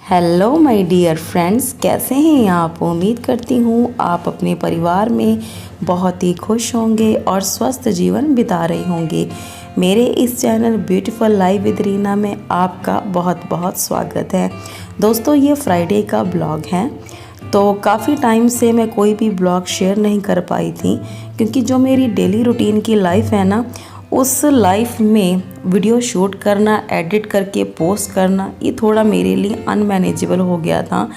Hello my dear friends, कैसे हैं आप। उम्मीद करती हूँ आप अपने परिवार में बहुत ही खुश होंगे और स्वस्थ जीवन बिता रहे होंगे। मेरे इस channel beautiful life with Reena में आपका बहुत बहुत स्वागत है। दोस्तों, ये फ्राइडे का ब्लॉग है। तो काफ़ी टाइम से मैं कोई भी ब्लॉग शेयर नहीं कर पाई थी, क्योंकि जो मेरी डेली रूटीन की लाइफ है ना, उस लाइफ में वीडियो शूट करना, एडिट करके पोस्ट करना, ये थोड़ा मेरे लिए अनमैनेजेबल हो गया था।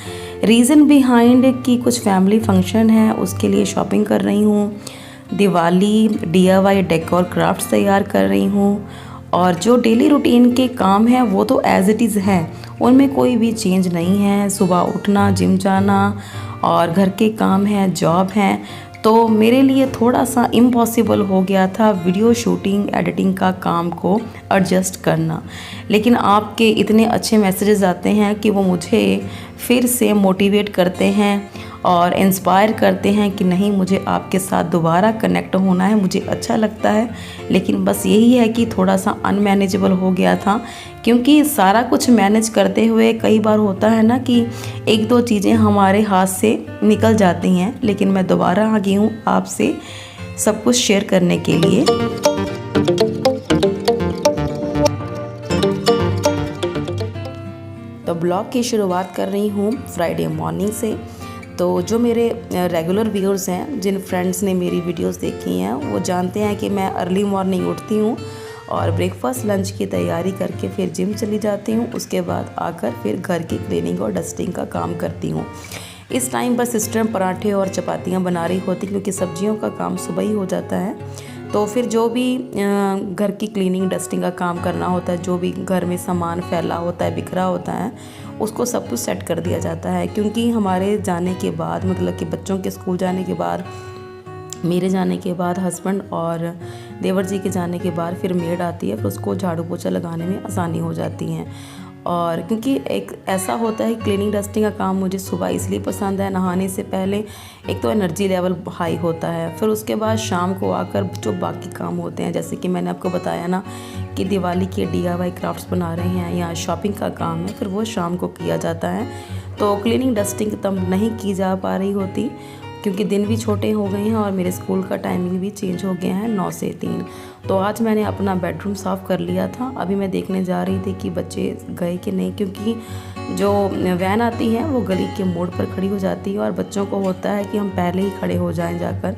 रीज़न बिहाइंड कि कुछ फैमिली फंक्शन है, उसके लिए शॉपिंग कर रही हूँ, दिवाली DIY डेकोर क्राफ्ट्स तैयार कर रही हूँ, और जो डेली रूटीन के काम हैं वो तो एज़ इट इज़ है, उनमें कोई भी चेंज नहीं है। सुबह उठना, जिम जाना और घर के काम हैं, जॉब हैं, तो मेरे लिए थोड़ा सा इम्पॉसिबल हो गया था वीडियो शूटिंग एडिटिंग का काम को एडजस्ट करना। लेकिन आपके इतने अच्छे मैसेजेस आते हैं कि वो मुझे फिर से मोटिवेट करते हैं और इंस्पायर करते हैं कि नहीं, मुझे आपके साथ दोबारा कनेक्ट होना है, मुझे अच्छा लगता है। लेकिन बस यही है कि थोड़ा सा अनमैनेजेबल हो गया था, क्योंकि सारा कुछ मैनेज करते हुए कई बार होता है ना कि एक दो चीज़ें हमारे हाथ से निकल जाती हैं। लेकिन मैं दोबारा आ गई हूँ आपसे सब कुछ शेयर करने के लिए। तो ब्लॉग की शुरुआत कर रही हूँ फ्राइडे मॉर्निंग से। तो जो मेरे रेगुलर व्यूअर्स हैं, जिन फ्रेंड्स ने मेरी वीडियोस देखी हैं, वो जानते हैं कि मैं अर्ली मॉर्निंग उठती हूँ और ब्रेकफास्ट लंच की तैयारी करके फिर जिम चली जाती हूँ। उसके बाद आकर फिर घर की क्लीनिंग और डस्टिंग का काम करती हूँ। इस टाइम पर सिस्टर पराठे और चपातियाँ बना रही होती, क्योंकि सब्जियों का काम सुबह ही हो जाता है। तो फिर जो भी घर की क्लीनिंग डस्टिंग का काम करना होता है, जो भी घर में सामान फैला होता है, बिखरा होता है, उसको सब कुछ सेट कर दिया जाता है। क्योंकि हमारे जाने के बाद, मतलब कि बच्चों के स्कूल जाने के बाद, मेरे जाने के बाद, हस्बैंड और देवर जी के जाने के बाद फिर मेड आती है, फिर उसको झाड़ू पोछा लगाने में आसानी हो जाती है। और क्योंकि एक ऐसा होता है, क्लीनिंग डस्टिंग का काम मुझे सुबह इसलिए पसंद है, नहाने से पहले एक तो एनर्जी लेवल हाई होता है, फिर उसके बाद शाम को आकर जो बाकी काम होते हैं, जैसे कि मैंने आपको बताया ना कि दिवाली के DIY क्राफ्ट्स बना रहे हैं या शॉपिंग का काम है, फिर वो शाम को किया जाता है। तो क्लीनिंग डस्टिंग तब नहीं की जा पा रही होती, क्योंकि दिन भी छोटे हो गए हैं और मेरे स्कूल का टाइमिंग भी चेंज हो गया है 9 से 3। तो आज मैंने अपना बेडरूम साफ़ कर लिया था। अभी मैं देखने जा रही थी कि बच्चे गए कि नहीं, क्योंकि जो वैन आती है वो गली के मोड़ पर खड़ी हो जाती है और बच्चों को होता है कि हम पहले ही खड़े हो जाएं जाकर।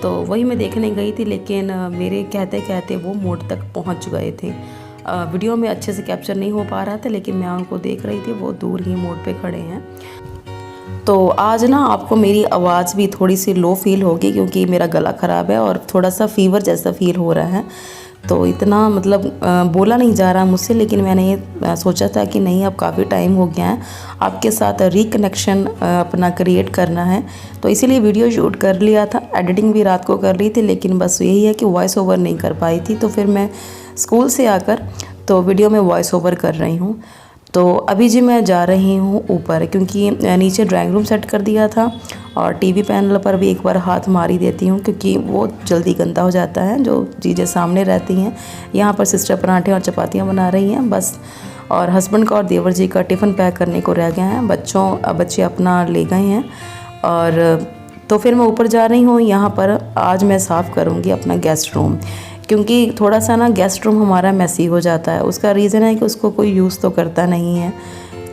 तो वही मैं देखने गई थी, लेकिन मेरे कहते कहते वो मोड़ तक पहुँच गए थे। वीडियो में अच्छे से कैप्चर नहीं हो पा रहा था, लेकिन मैं उनको देख रही थी, वो दूर ही मोड़ पर खड़े हैं। तो आज ना आपको मेरी आवाज़ भी थोड़ी सी लो फील होगी, क्योंकि मेरा गला ख़राब है और थोड़ा सा फीवर जैसा फील हो रहा है। तो इतना मतलब बोला नहीं जा रहा मुझसे, लेकिन मैंने ये सोचा था कि नहीं, अब काफ़ी टाइम हो गया है, आपके साथ रिकनेक्शन अपना क्रिएट करना है। तो इसीलिए वीडियो शूट कर लिया था, एडिटिंग भी रात को कर ली थी, लेकिन बस यही है कि वॉइस ओवर नहीं कर पाई थी। तो फिर मैं स्कूल से आकर तो वीडियो में वॉइस ओवर कर रही हूँ। तो अभी जी मैं जा रही हूँ ऊपर, क्योंकि नीचे ड्राइंग रूम सेट कर दिया था, और टीवी पैनल पर भी एक बार हाथ मार ही देती हूँ, क्योंकि वो जल्दी गंदा हो जाता है जो चीज़ें सामने रहती हैं। यहाँ पर सिस्टर पराठे और चपातियाँ बना रही हैं बस, और हस्बैंड का और देवर जी का टिफ़िन पैक करने को रह गया है। बच्चे अपना ले गए हैं, और तो फिर मैं ऊपर जा रही हूँ। यहाँ पर आज मैं साफ़ करूँगी अपना गेस्ट रूम, क्योंकि थोड़ा सा ना गेस्ट रूम हमारा मैसी हो जाता है। उसका रीज़न है कि उसको कोई यूज़ तो करता नहीं है।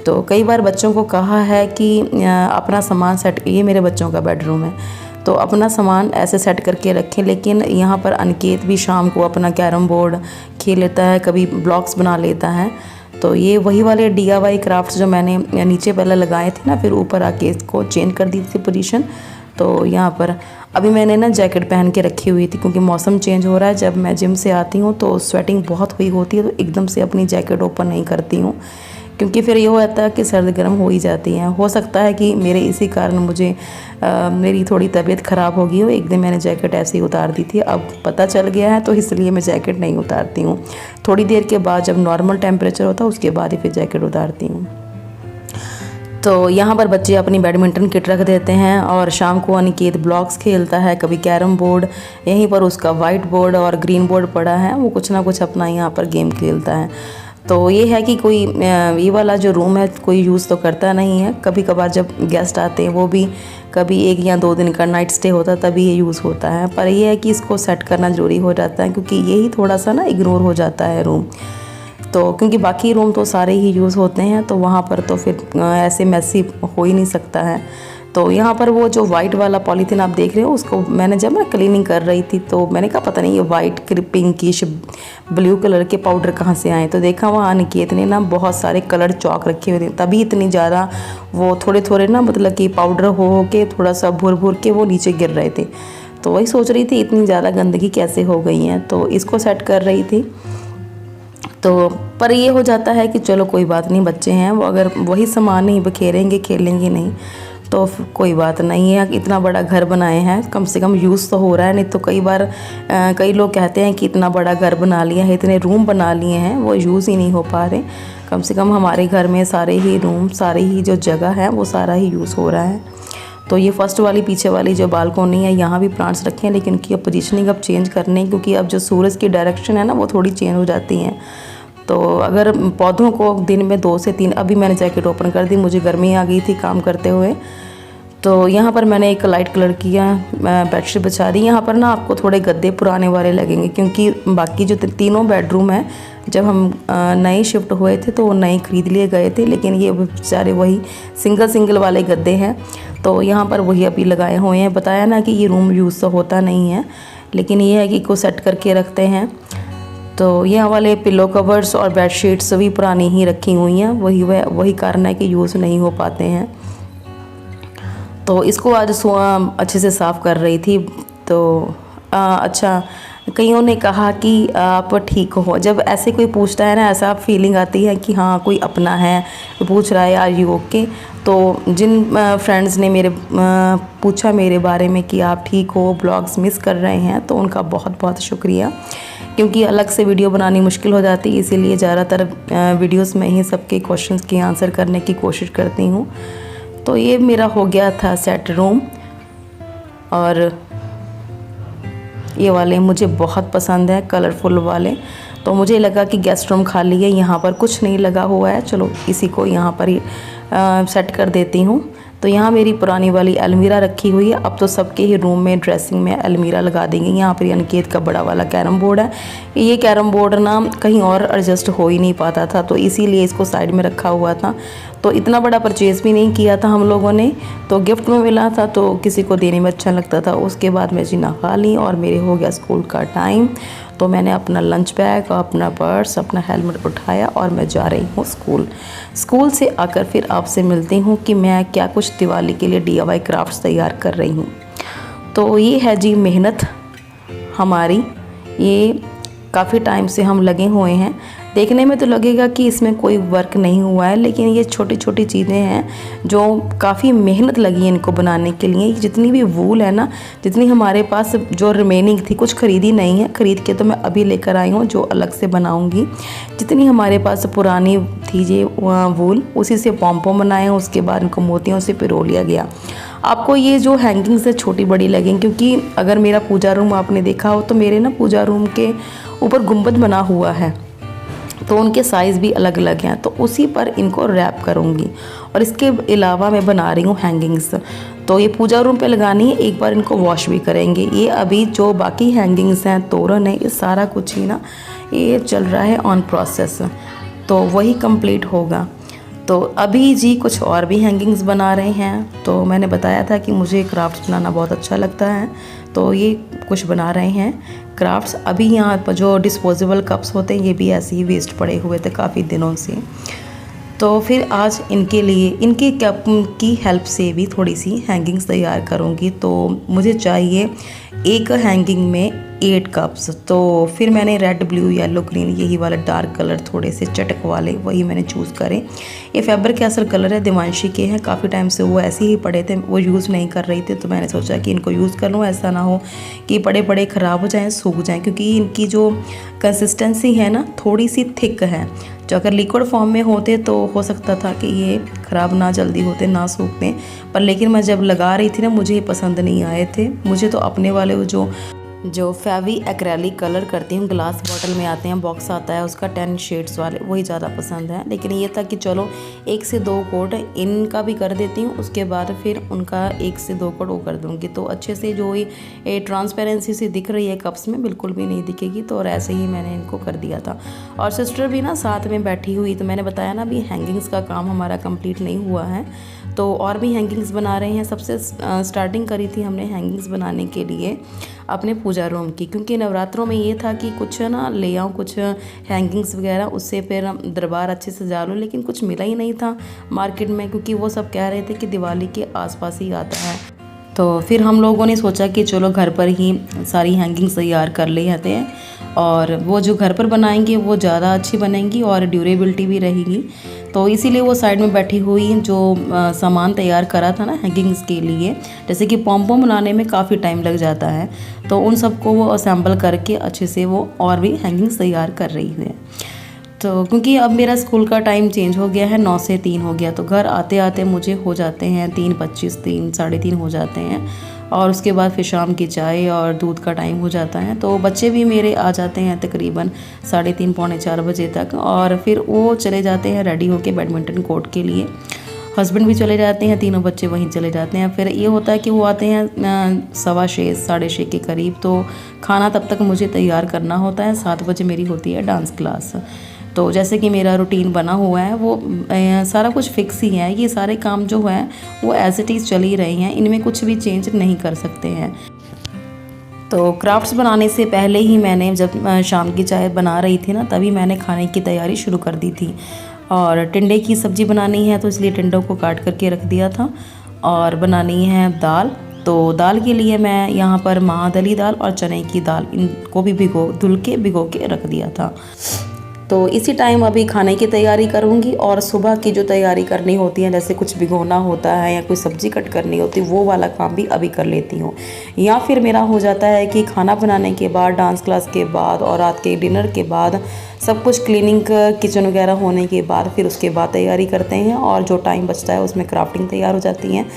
तो कई बार बच्चों को कहा है कि अपना सामान सेट, ये मेरे बच्चों का बेडरूम है, तो अपना सामान ऐसे सेट करके रखें। लेकिन यहाँ पर अनिकेत भी शाम को अपना कैरम बोर्ड खेल लेता है, कभी ब्लॉक्स बना लेता है। तो ये वही वाले DIY क्राफ्ट्स जो मैंने नीचे पहले लगाए थे ना, फिर ऊपर आके इसको चेंज कर दी थी पोजीशन। तो यहाँ पर अभी मैंने ना जैकेट पहन के रखी हुई थी, क्योंकि मौसम चेंज हो रहा है। जब मैं जिम से आती हूँ तो स्वेटिंग बहुत हुई होती है, तो एकदम से अपनी जैकेट ओपन नहीं करती हूँ, क्योंकि फिर ये होता है कि सर्द गर्म हो ही जाती हैं। हो सकता है कि मेरे इसी कारण मुझे मेरी थोड़ी तबीयत ख़राब हो गई हो, एक दिन मैंने जैकेट ऐसे ही उतार दी थी। अब पता चल गया है, तो इसलिए मैं जैकेट नहीं उतारती हूँ। थोड़ी देर के बाद, जब नॉर्मल टेम्परेचर होता है, उसके बाद ही फिर जैकेट उतारती हूँ। तो यहाँ पर बच्चे अपनी बैडमिंटन किट रख देते हैं, और शाम को अनिकेत ब्लॉक्स खेलता है, कभी कैरम बोर्ड, यहीं पर उसका वाइट बोर्ड और ग्रीन बोर्ड पड़ा है, वो कुछ ना कुछ अपना यहाँ पर गेम खेलता है। तो ये है कि कोई ये वाला जो रूम है कोई यूज़ तो करता नहीं है। कभी कभार जब गेस्ट आते हैं, वो भी कभी 1 या 2 दिन का नाइट स्टे होता है, तभी ये यूज़ होता है। पर ये है कि इसको सेट करना ज़रूरी हो जाता है, क्योंकि यही थोड़ा सा ना इग्नोर हो जाता है रूम। तो क्योंकि बाकी रूम तो सारे ही यूज़ होते हैं, तो वहाँ पर तो फिर ऐसे मैसी हो ही नहीं सकता है। तो यहाँ पर वो जो वाइट वाला पॉलीथीन आप देख रहे हो, उसको मैंने जब मैं क्लीनिंग कर रही थी तो मैंने कहा पता नहीं ये वाइट पिंकिश ब्लू कलर के पाउडर कहाँ से आए। तो देखा वहाँ अनिकेत ने ना बहुत सारे कलर चौक रखे हुए थे, तभी इतनी ज़्यादा वो थोड़े थोड़े ना मतलब कि पाउडर हो के थोड़ा सा भुर भुर के वो नीचे गिर रहे थे। तो वही सोच रही थी इतनी ज़्यादा गंदगी कैसे हो गई है, तो इसको सेट कर रही थी। तो पर ये हो जाता है कि चलो कोई बात नहीं, बच्चे हैं वो, अगर वही सामान नहीं बखेरेंगे खेलेंगे नहीं तो कोई बात नहीं है। इतना बड़ा घर बनाए हैं, कम से कम यूज़ तो हो रहा है। नहीं तो कई बार कई लोग कहते हैं कि इतना बड़ा घर बना लिया है, इतने रूम बना लिए हैं, वो यूज़ ही नहीं हो पा रहे। कम से कम हमारे घर में सारे ही रूम, सारी ही जो जगह है वो सारा ही यूज़ हो रहा है। तो ये फर्स्ट वाली पीछे वाली जो बालकोनी है, यहाँ भी प्लांट्स रखे हैं, लेकिन उनकी अब पोजीशनिंग अब चेंज करने, क्योंकि अब जो सूरज की डायरेक्शन है ना वो थोड़ी चेंज हो जाती हैं। तो अगर पौधों को दिन में 2 से 3, अभी मैंने जैकेट ओपन कर दी, मुझे गर्मी आ गई थी काम करते हुए। तो यहाँ पर मैंने एक लाइट कलर किया बेडशीट बिछा दी। यहाँ पर ना आपको थोड़े गद्दे पुराने वाले लगेंगे, क्योंकि बाकी जो तीनों बेडरूम हैं जब हम नए शिफ्ट हुए थे तो वो नए ख़रीद लिए गए थे, लेकिन ये बेचारे वही सिंगल वाले गद्दे हैं। तो यहाँ पर वही अभी लगाए हुए हैं। बताया ना कि ये रूम यूज़ तो होता नहीं है, लेकिन ये है कि को सेट करके रखते हैं। तो यहाँ वाले पिलो कवर्स और बेडशीट सभी पुरानी ही रखी हुई हैं, वही कारण है कि यूज़ नहीं हो पाते हैं। तो इसको आज अच्छे से साफ़ कर रही थी। तो अच्छा, कईयों ने कहा कि आप ठीक हो। जब ऐसे कोई पूछता है ना, ऐसा फीलिंग आती है कि हाँ कोई अपना है तो पूछ रहा है आर यू ओके। तो जिन फ्रेंड्स ने मेरे पूछा मेरे बारे में कि आप ठीक हो, ब्लॉग्स मिस कर रहे हैं, तो उनका बहुत बहुत शुक्रिया, क्योंकि अलग से वीडियो बनानी मुश्किल हो जाती है, इसीलिए ज़्यादातर वीडियोस में ही सबके क्वेश्चंस के आंसर करने की कोशिश करती हूँ। तो ये मेरा हो गया था सेट रूम, और ये वाले मुझे बहुत पसंद है कलरफुल वाले। तो मुझे लगा कि गेस्ट रूम खाली है, यहाँ पर कुछ नहीं लगा हुआ है, चलो इसी को यहाँ पर ही सेट कर देती हूँ। तो यहाँ मेरी पुरानी वाली अलमीरा रखी हुई है। अब तो सबके ही रूम में ड्रेसिंग में अलमीरा लगा देंगे। यहाँ पर अनिकेत का बड़ा वाला कैरम बोर्ड है। ये कैरम बोर्ड ना कहीं और एडजस्ट हो ही नहीं पाता था, तो इसीलिए इसको साइड में रखा हुआ था। तो इतना बड़ा परचेज़ भी नहीं किया था हम लोगों ने, तो गिफ्ट में मिला था तो किसी को देने में अच्छा लगता था। उसके बाद मैं जीना खा ली और मेरे हो गया स्कूल का टाइम। तो मैंने अपना लंच बैग, अपना पर्स, अपना हेलमेट उठाया और मैं जा रही हूँ स्कूल से आकर फिर आपसे मिलती हूँ कि मैं क्या कुछ दिवाली के लिए DIY क्राफ्ट्स तैयार कर रही हूँ। तो ये है जी मेहनत हमारी, ये काफ़ी टाइम से हम लगे हुए हैं। देखने में तो लगेगा कि इसमें कोई वर्क नहीं हुआ है, लेकिन ये छोटी छोटी चीज़ें हैं जो काफ़ी मेहनत लगी है इनको बनाने के लिए। जितनी भी वूल है ना, जितनी हमारे पास जो रिमेनिंग थी, कुछ ख़रीदी नहीं है, ख़रीद के तो मैं अभी लेकर आई हूँ जो अलग से बनाऊँगी। जितनी हमारे पास पुरानी थी ये वूल, उसी से पॉम बनाए हैं। उसके बाद इनको मोतियों से पिरो लिया गया। आपको ये जो हैंगिंग्स है छोटी बड़ी लगेंगी, क्योंकि अगर मेरा पूजा रूम आपने देखा हो तो मेरे ना पूजा रूम के ऊपर गुंबद बना हुआ है, तो उनके साइज़ भी अलग अलग हैं। तो उसी पर इनको रैप करूँगी, और इसके अलावा मैं बना रही हूँ हैंगिंग्स। तो ये पूजा रूम पे लगानी है, एक बार इनको वॉश भी करेंगे। ये अभी जो बाकी हैंगिंग्स हैं, तोरण है, ये सारा कुछ ही ना ये चल रहा है ऑन प्रोसेस, तो वही कंप्लीट होगा। तो अभी जी कुछ और भी हैंगिंग्स बना रहे हैं। तो मैंने बताया था कि मुझे क्राफ्ट्स बनाना बहुत अच्छा लगता है, तो ये कुछ बना रहे हैं क्राफ्ट्स। अभी यहाँ पर जो डिस्पोजेबल कप्स होते हैं, ये भी ऐसे ही वेस्ट पड़े हुए थे काफ़ी दिनों से। तो फिर आज इनके लिए इनकी कप की हेल्प से भी थोड़ी सी हैंगिंग्स तैयार करूँगी। तो मुझे चाहिए एक हैंगिंग में 8 कप्स। तो फिर मैंने रेड, ब्लू, येलो, ग्रीन, यही वाला डार्क कलर, थोड़े से चटक वाले, वही मैंने चूज़ करे। ये फैबर कैसल कलर है, दिवांशी के हैं। काफ़ी टाइम से वो ऐसे ही पड़े थे, वो यूज़ नहीं कर रही थी, तो मैंने सोचा कि इनको यूज़ कर लूँ। ऐसा ना हो कि पड़े पड़े ख़राब हो जाएँ, सूख जाएँ, क्योंकि इनकी जो कंसिस्टेंसी है ना थोड़ी सी थिक है। जो अगर लिक्विड फॉर्म में होते तो हो सकता था कि ये ख़राब ना जल्दी होते, ना सूखते, पर लेकिन मैं जब लगा रही थी ना, मुझे ये पसंद नहीं आए थे। मुझे तो अपने वाले जो जो फेवी एक्रेलिक कलर करती हूँ, ग्लास बॉटल में आते हैं, बॉक्स आता है उसका 10 शेड्स वाले, वही ज़्यादा पसंद है। लेकिन ये था कि चलो 1 से 2 कोट इनका भी कर देती हूँ, उसके बाद फिर उनका 1 से 2 कोट वो कर दूँगी, तो अच्छे से जो ये ट्रांसपेरेंसी सी दिख रही है कप्स में बिल्कुल भी नहीं दिखेगी। तो और ऐसे ही मैंने इनको कर दिया था। और सिस्टर भी ना साथ में बैठी हुई, तो मैंने बताया ना अभी हैंगिंग्स का काम हमारा कंप्लीट नहीं हुआ है, तो और भी हैंगिंग्स बना रहे हैं। सबसे स्टार्टिंग करी थी हमने हैंगिंग्स बनाने के लिए अपने पूजा रूम की, क्योंकि नवरात्रों में ये था कि कुछ ना ले आऊँ कुछ हैंगिंग्स वगैरह, उससे फिर दरबार अच्छे से सजा लूँ। लेकिन कुछ मिला ही नहीं था मार्केट में, क्योंकि वो सब कह रहे थे कि दिवाली के आसपास ही आता है। तो फिर हम लोगों ने सोचा कि चलो घर पर ही सारी हैंगिंग्स तैयार कर ले जाते हैं, और वो जो घर पर बनाएंगे वो ज़्यादा अच्छी बनेंगी और ड्यूरेबिलिटी भी रहेगी। तो इसीलिए वो साइड में बैठी हुई जो सामान तैयार करा था ना हैंगिंग्स के लिए, जैसे कि पॉम बनाने में काफ़ी टाइम लग जाता है, तो उन सबको वो असेंबल करके अच्छे से वो और भी हैंगिंग्स तैयार कर रही है। तो क्योंकि अब मेरा स्कूल का टाइम चेंज हो गया है, 9 से 3 हो गया, तो घर आते आते मुझे हो जाते हैं 3:25, 3 साढ़े 3 हो जाते हैं। और उसके बाद फिर शाम की चाय और दूध का टाइम हो जाता है, तो बच्चे भी मेरे आ जाते हैं तकरीबन 3:30 पौने 4 बजे तक, और फिर वो चले जाते हैं रेडी होके बैडमिंटन कोर्ट के लिए। हस्बैंड भी चले जाते हैं, तीनों बच्चे वहीं चले जाते हैं। फिर ये होता है कि वो आते हैं 6:15 साढ़े 6 के करीब, तो खाना तब तक मुझे तैयार करना होता है। 7 बजे मेरी होती है डांस क्लास। तो जैसे कि मेरा रूटीन बना हुआ है वो सारा कुछ फिक्स ही है, ये सारे काम जो हैं वो एज इट इज़ चल ही रहे हैं, इनमें कुछ भी चेंज नहीं कर सकते हैं। तो क्राफ्ट्स बनाने से पहले ही मैंने जब शाम की चाय बना रही थी ना, तभी मैंने खाने की तैयारी शुरू कर दी थी। और टिंडे की सब्ज़ी बनानी है, तो इसलिए टिंडों को काट करके रख दिया था। और बनानी है दाल, तो दाल के लिए मैं यहाँ पर महादली दाल और चने की दाल, इनको भी धुल के भिगो के रख दिया था। तो इसी टाइम अभी खाने की तैयारी करूँगी, और सुबह की जो तैयारी करनी होती है, जैसे कुछ भिगोना होता है या कोई सब्ज़ी कट करनी होती है, वो वाला काम भी अभी कर लेती हूँ। या फिर मेरा हो जाता है कि खाना बनाने के बाद, डांस क्लास के बाद और रात के डिनर के बाद, सब कुछ क्लीनिंग किचन वगैरह होने के बाद, फिर उसके बाद तैयारी करते हैं, और जो टाइम बचता है उसमें क्राफ्टिंग तैयार हो जाती हैं।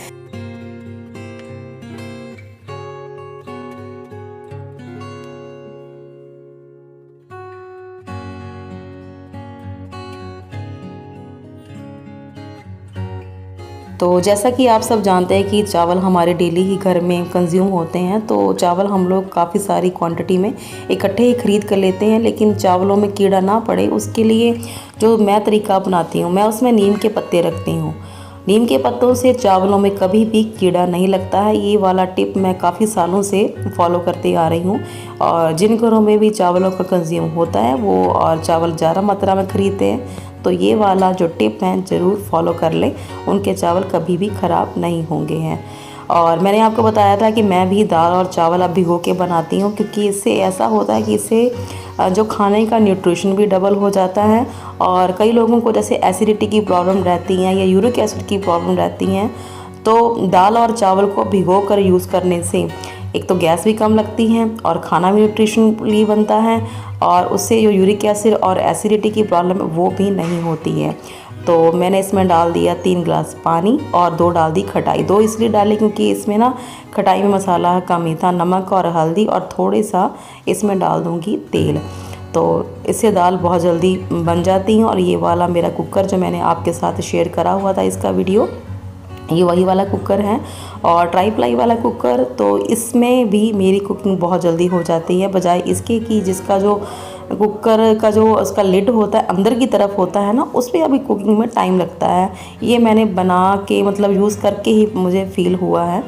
तो जैसा कि आप सब जानते हैं कि चावल हमारे डेली ही घर में कंज्यूम होते हैं, तो चावल हम लोग काफ़ी सारी क्वांटिटी में इकट्ठे ही ख़रीद कर लेते हैं। लेकिन चावलों में कीड़ा ना पड़े, उसके लिए जो मैं तरीका अपनाती हूँ, मैं उसमें नीम के पत्ते रखती हूँ। नीम के पत्तों से चावलों में कभी भी कीड़ा नहीं लगता है। ये वाला टिप मैं काफ़ी सालों से फॉलो करते आ रही हूँ, और जिन घरों में भी चावलों का कंज्यूम होता है वो और चावल ज़्यादा मात्रा में ख़रीदते हैं, तो ये वाला जो टिप है ज़रूर फॉलो कर लें, उनके चावल कभी भी ख़राब नहीं होंगे हैं। और मैंने आपको बताया था कि मैं भी दाल और चावल अब भिगो के बनाती हूँ, क्योंकि इससे ऐसा होता है कि इससे जो खाने का न्यूट्रिशन भी डबल हो जाता है। और कई लोगों को जैसे एसिडिटी की प्रॉब्लम रहती हैं या यूरिक एसिड की प्रॉब्लम रहती हैं, तो दाल और चावल को भिगो कर यूज़ करने से एक तो गैस भी कम लगती है और खाना भी न्यूट्रिशनली बनता है, और उससे जो यूरिक एसिड और एसिडिटी की प्रॉब्लम वो भी नहीं होती है। तो मैंने इसमें डाल दिया 3 गिलास पानी और 2 डाल दी खटाई। 2 इसलिए डाली क्योंकि इसमें ना खटाई में मसाला कम ही था, नमक और हल्दी, और थोड़े सा इसमें डाल दूँगी तेल। तो इससे दाल बहुत जल्दी बन जाती है। और ये वाला मेरा कुकर जो मैंने आपके साथ शेयर करा हुआ था इसका वीडियो, ये वही वाला कुकर है, और ट्राई प्लाई वाला कुकर। तो इसमें भी मेरी कुकिंग बहुत जल्दी हो जाती है, बजाय इसके कि जिसका जो कुकर का जो उसका लिड होता है अंदर की तरफ होता है ना, उस पर अभी कुकिंग में टाइम लगता है। ये मैंने बना के मतलब यूज़ करके ही मुझे फ़ील हुआ है।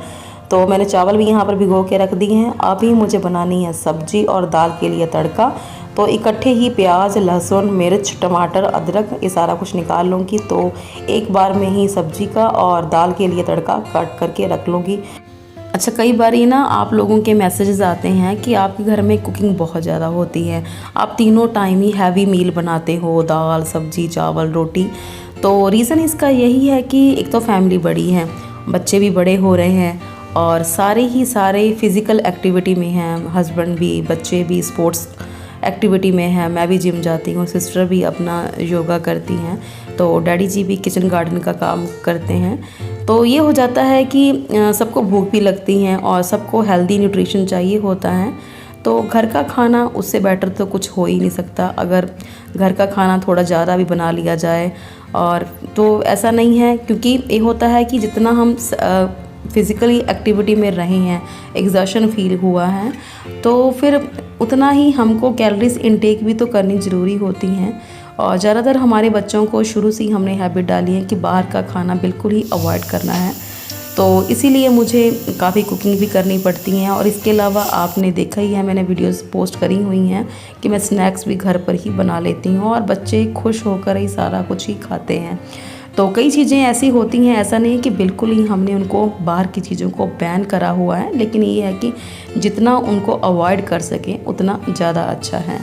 तो मैंने चावल भी यहाँ पर भिगो के रख दिए हैं। अभी मुझे बनानी है सब्जी और दाल के लिए तड़का। तो इकट्ठे ही प्याज, लहसुन, मिर्च, टमाटर, अदरक, ये सारा कुछ निकाल लूँगी। तो एक बार में ही सब्जी का और दाल के लिए तड़का कट करके रख लूँगी। अच्छा, कई बार ये ना आप लोगों के मैसेजेस आते हैं कि आपके घर में कुकिंग बहुत ज़्यादा होती है, आप तीनों टाइम ही हैवी मील बनाते हो, दाल, सब्जी, चावल, रोटी। तो रीज़न इसका यही है कि एक तो फैमिली बड़ी है, बच्चे भी बड़े हो रहे हैं, और सारे फिज़िकल एक्टिविटी में हैं। हस्बैंड भी, बच्चे भी स्पोर्ट्स एक्टिविटी में है, मैं भी जिम जाती हूँ, सिस्टर भी अपना योगा करती हैं, तो डैडी जी भी किचन गार्डन का काम करते हैं। तो ये हो जाता है कि सबको भूख भी लगती है और सबको हेल्दी न्यूट्रिशन चाहिए होता है। तो घर का खाना उससे बेटर तो कुछ हो ही नहीं सकता। अगर घर का खाना थोड़ा ज़्यादा भी बना लिया जाए और तो ऐसा नहीं है, क्योंकि ये होता है कि जितना हम फिज़िकली एक्टिविटी में रहे हैं, एग्जर्शन फील हुआ है, तो फिर उतना ही हमको कैलोरीज इनटेक भी तो करनी ज़रूरी होती हैं। और ज़्यादातर हमारे बच्चों को शुरू से ही हमने हैबिट डाली है कि बाहर का खाना बिल्कुल ही अवॉइड करना है, तो इसीलिए मुझे काफ़ी कुकिंग भी करनी पड़ती हैं। और इसके अलावा आपने देखा ही है, मैंने वीडियोस पोस्ट करी हुई हैं कि मैं स्नैक्स भी घर पर ही बना लेती हूँ और बच्चे खुश होकर ही सारा कुछ ही खाते हैं। तो कई चीज़ें ऐसी होती हैं, ऐसा नहीं है कि बिल्कुल ही हमने उनको बाहर की चीज़ों को बैन करा हुआ है, लेकिन ये है कि जितना उनको अवॉइड कर सकें उतना ज़्यादा अच्छा है।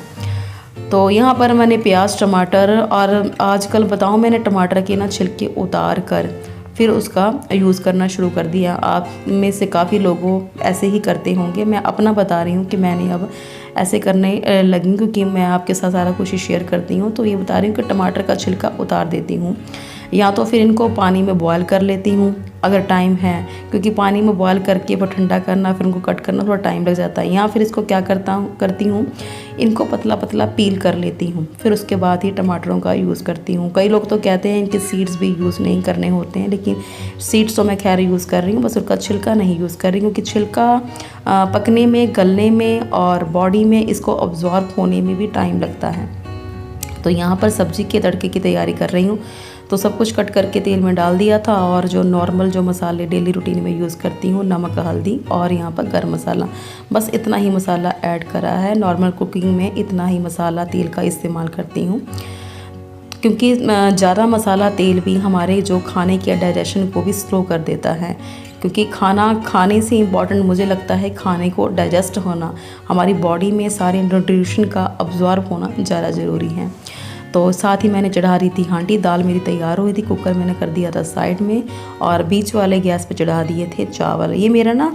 तो यहाँ पर मैंने प्याज, टमाटर, और आजकल बताऊँ मैंने टमाटर के ना छिलके उतार कर फिर उसका यूज़ करना शुरू कर दिया। आप में से काफ़ी लोगों ऐसे ही करते होंगे, मैं अपना बता रही हूँ कि मैंने अब ऐसे करने लगी, क्योंकि मैं आपके साथ सारा कुछ शेयर करती हूँ। तो ये बता रही हूँ कि टमाटर का छिलका उतार देती हूँ, या तो फिर इनको पानी में बॉयल कर लेती हूँ अगर टाइम है, क्योंकि पानी में बॉयल करके वो ठंडा करना फिर उनको कट करना थोड़ा टाइम लग जाता है। या फिर इसको क्या करती हूँ, इनको पतला पतला पील कर लेती हूँ, फिर उसके बाद ही टमाटरों का यूज़ करती हूँ। कई लोग तो कहते हैं इनके सीड्स भी यूज़ नहीं करने होते हैं, लेकिन सीड्स तो मैं खैर यूज़ कर रही हूँ, बस उनका छिलका नहीं यूज़ कर रही हूँ, क्योंकि छिलका पकने में, गलने में और बॉडी में इसको अब्जॉर्ब होने में भी टाइम लगता है। तो यहाँ पर सब्ज़ी के तड़के की तैयारी कर रही हूँ। तो सब कुछ कट करके तेल में डाल दिया था, और जो नॉर्मल जो मसाले डेली रूटीन में यूज़ करती हूँ, नमक, हल्दी और यहाँ पर गर्म मसाला, बस इतना ही मसाला ऐड करा है। नॉर्मल कुकिंग में इतना ही मसाला तेल का इस्तेमाल करती हूँ, क्योंकि ज़्यादा मसाला तेल भी हमारे जो खाने के डाइजेशन को भी स्लो कर देता है। क्योंकि खाना खाने से इम्पॉर्टेंट मुझे लगता है खाने को डाइजेस्ट होना, हमारी बॉडी में सारे न्यूट्रिशन का अब्जॉर्ब होना ज़्यादा ज़रूरी है। तो साथ ही मैंने चढ़ा रही थी हांडी, दाल मेरी तैयार हुई थी, कुकर मैंने कर दिया था साइड में, और बीच वाले गैस पे चढ़ा दिए थे चावल। ये मेरा ना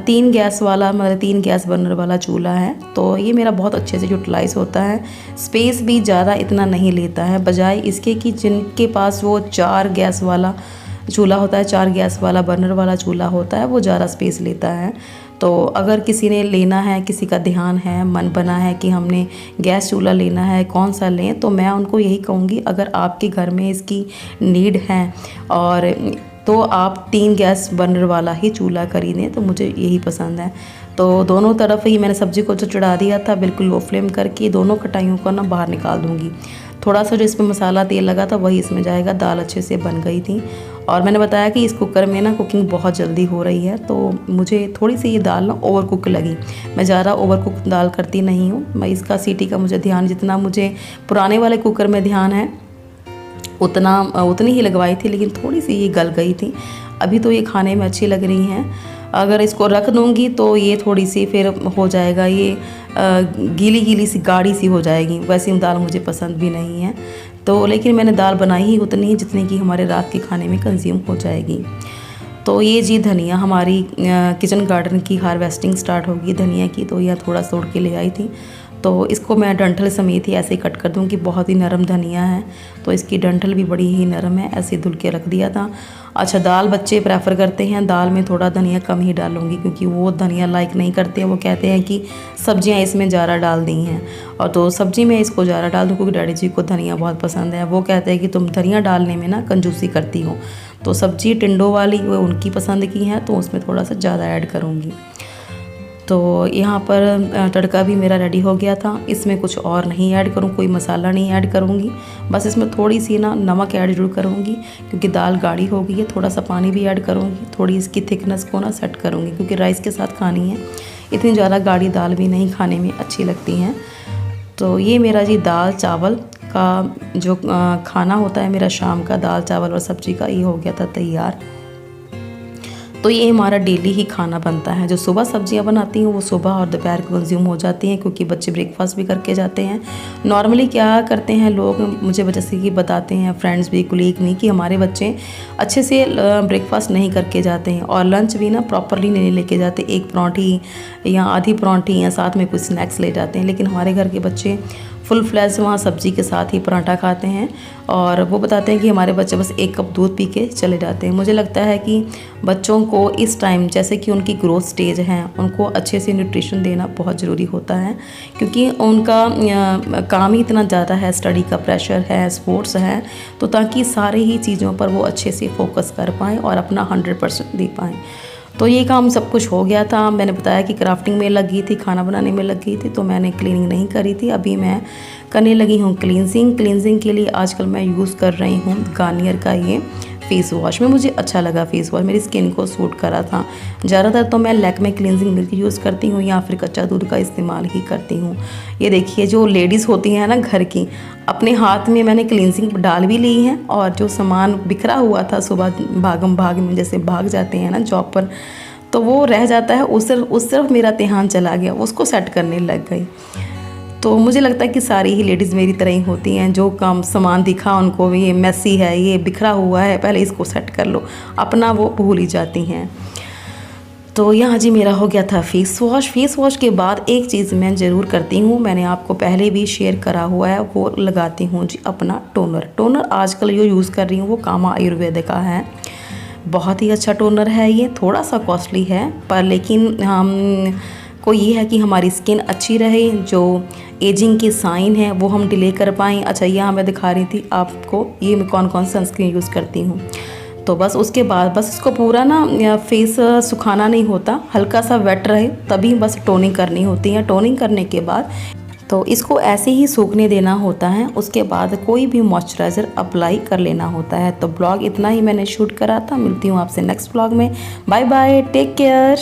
3 गैस वाला, मतलब 3 गैस बर्नर वाला चूल्हा है, तो ये मेरा बहुत अच्छे से यूटिलाइज़ होता है। स्पेस भी ज़्यादा इतना नहीं लेता है, बजाय इसके कि जिनके पास वो 4 गैस वाला चूल्हा होता है, 4 गैस वाला बर्नर वाला चूल्हा होता है, वो ज़्यादा स्पेस लेता है। तो अगर किसी ने लेना है, किसी का ध्यान है, मन बना है कि हमने गैस चूल्हा लेना है, कौन सा लें, तो मैं उनको यही कहूँगी, अगर आपके घर में इसकी नीड है और तो आप 3 गैस बर्नर वाला ही चूल्हा खरीदें, तो मुझे यही पसंद है। तो दोनों तरफ ही मैंने सब्ज़ी को जो चढ़ा दिया था, बिल्कुल लो फ्लेम करके दोनों कटाइयों को ना बाहर निकाल दूँगी। थोड़ा सा जो इसमें मसाला तेल लगा था वही इसमें जाएगा। दाल अच्छे से बन गई थी, और मैंने बताया कि इस कुकर में ना कुकिंग बहुत जल्दी हो रही है, तो मुझे थोड़ी सी ये दाल ना ओवर कुक लगी। मैं ज़्यादा ओवर कुक दाल करती नहीं हूँ, मैं इसका सीटी का मुझे ध्यान, जितना मुझे पुराने वाले कुकर में ध्यान है उतनी ही लगवाई थी, लेकिन थोड़ी सी ये गल गई थी। अभी तो ये खाने में अच्छी लग रही हैं, अगर इसको रख दूँगी तो ये थोड़ी सी फिर हो जाएगा, ये गीली गीली सी गाढ़ी सी हो जाएगी। वैसी दाल मुझे पसंद भी नहीं है, तो लेकिन मैंने दाल बनाई ही उतनी ही जितनी कि हमारे रात के खाने में कंज्यूम हो जाएगी। तो ये जी धनिया, हमारी किचन गार्डन की हार्वेस्टिंग स्टार्ट होगी धनिया की, तो यह थोड़ा तोड़ के ले आई थी। तो इसको मैं डंठल समेत ही ऐसे ही कट कर दूँगी, बहुत ही नरम धनिया है, तो इसकी डंठल भी बड़ी ही नरम है, ऐसे धुल के रख दिया था। अच्छा, दाल बच्चे प्रेफर करते हैं, दाल में थोड़ा धनिया कम ही डालूँगी, क्योंकि वो धनिया लाइक नहीं करते हैं, वो कहते हैं कि सब्जियां इसमें ज़्यादा डाल दी हैं। और तो सब्ज़ी में इसको ज़्यादा डाल दूँ, क्योंकि डैडी जी को धनिया बहुत पसंद है। वो कहते हैं कि तुम धनिया डालने में ना कंजूसी करती हो, तो सब्ज़ी टिंडो वाली वो उनकी पसंद की है, तो उसमें थोड़ा सा ज़्यादा ऐड करूँगी। तो यहाँ पर तड़का भी मेरा रेडी हो गया था। इसमें कुछ और नहीं ऐड करूँ, कोई मसाला नहीं ऐड करूँगी, बस इसमें थोड़ी सी ना नमक ऐड जरूर करूँगी, क्योंकि दाल गाढ़ी हो गई है। थोड़ा सा पानी भी ऐड करूँगी, थोड़ी इसकी थिकनेस को ना सेट करूँगी, क्योंकि राइस के साथ खानी है। इतनी ज़्यादा गाढ़ी दाल भी नहीं खाने में अच्छी लगती हैं। तो ये मेरा जी दाल चावल का जो खाना होता है मेरा शाम का, दाल चावल और सब्ज़ी का, ये हो गया था तैयार। तो ये हमारा डेली ही खाना बनता है। जो सुबह सब्जियां बनाती हूँ वो सुबह और दोपहर को कंज्यूम हो जाती हैं, क्योंकि बच्चे ब्रेकफास्ट भी करके जाते हैं। नॉर्मली क्या करते हैं लोग, मुझे जैसे कि बताते हैं फ्रेंड्स भी, कुलीग भी, कि हमारे बच्चे अच्छे से ब्रेकफास्ट नहीं करके जाते हैं, और लंच भी ना प्रॉपरली नहीं लेके जाते। एक पराठी या आधी पराठी या साथ में कुछ स्नैक्स ले जाते हैं। लेकिन हमारे घर के बच्चे फुल फ्लैश वहाँ सब्ज़ी के साथ ही पराठा खाते हैं। और वो बताते हैं कि हमारे बच्चे बस 1 कप दूध पी के चले जाते हैं। मुझे लगता है कि बच्चों को इस टाइम, जैसे कि उनकी ग्रोथ स्टेज है, उनको अच्छे से न्यूट्रिशन देना बहुत ज़रूरी होता है, क्योंकि उनका काम ही इतना ज़्यादा है, स्टडी का प्रेशर है, स्पोर्ट्स है, तो ताकि सारे ही चीज़ों पर वो अच्छे से फोकस कर पाएँ और अपना 100% दे पाएँ। तो ये काम सब कुछ हो गया था। मैंने बताया कि क्राफ्टिंग में लग गई थी, खाना बनाने में लग गई थी, तो मैंने क्लीनिंग नहीं करी थी। अभी मैं करने लगी हूँ क्लींजिंग के लिए आजकल मैं यूज़ कर रही हूँ गार्नियर का ये फेस वॉश। में मुझे अच्छा लगा फेस वॉश, मेरी स्किन को सूट करा था। ज़्यादातर तो मैं लैक्मे क्लींजिंग मिल्क यूज़ करती हूँ या फिर कच्चा दूध का इस्तेमाल ही करती हूँ। ये देखिए, जो लेडीज़ होती हैं ना घर की, अपने हाथ में मैंने क्लींजिंग डाल भी ली है, और जो सामान बिखरा हुआ था सुबह भागम भाग में जैसे भाग जाते हैं ना जॉब पर, तो वो रह जाता है, उस तरफ मेरा ध्यान चला गया, उसको सेट करने लग गई। तो मुझे लगता है कि सारी ही लेडीज़ मेरी तरह ही होती हैं, जो काम सामान दिखा उनको ये मैसी है, ये बिखरा हुआ है, पहले इसको सेट कर लो, अपना वो भूल ही जाती हैं। तो यहाँ जी मेरा हो गया था फेस वॉश के बाद एक चीज़ मैं ज़रूर करती हूँ, मैंने आपको पहले भी शेयर करा हुआ है, वो लगाती हूँ जी अपना टोनर आजकल जो यूज़ कर रही हूँ वो कामा आयुर्वेद का है। बहुत ही अच्छा टोनर है ये, थोड़ा सा कॉस्टली है, पर लेकिन हम को ये है कि हमारी स्किन अच्छी रहे, जो एजिंग के साइन है वो हम डिले कर पाएँ। अच्छा, यहाँ मैं दिखा रही थी आपको ये मैं कौन कौन सनस्क्रीन यूज़ करती हूँ। तो बस उसके बाद बस इसको पूरा ना फेस सुखाना नहीं होता, हल्का सा वेट रहे तभी बस टोनिंग करनी होती है। टोनिंग करने के बाद तो इसको ऐसे ही सूखने देना होता है, उसके बाद कोई भी मॉइस्चराइज़र अप्लाई कर लेना होता है। तो ब्लॉग इतना ही मैंने शूट करा था, मिलती हूँ आपसे नेक्स्ट ब्लॉग में। Bye bye, take care.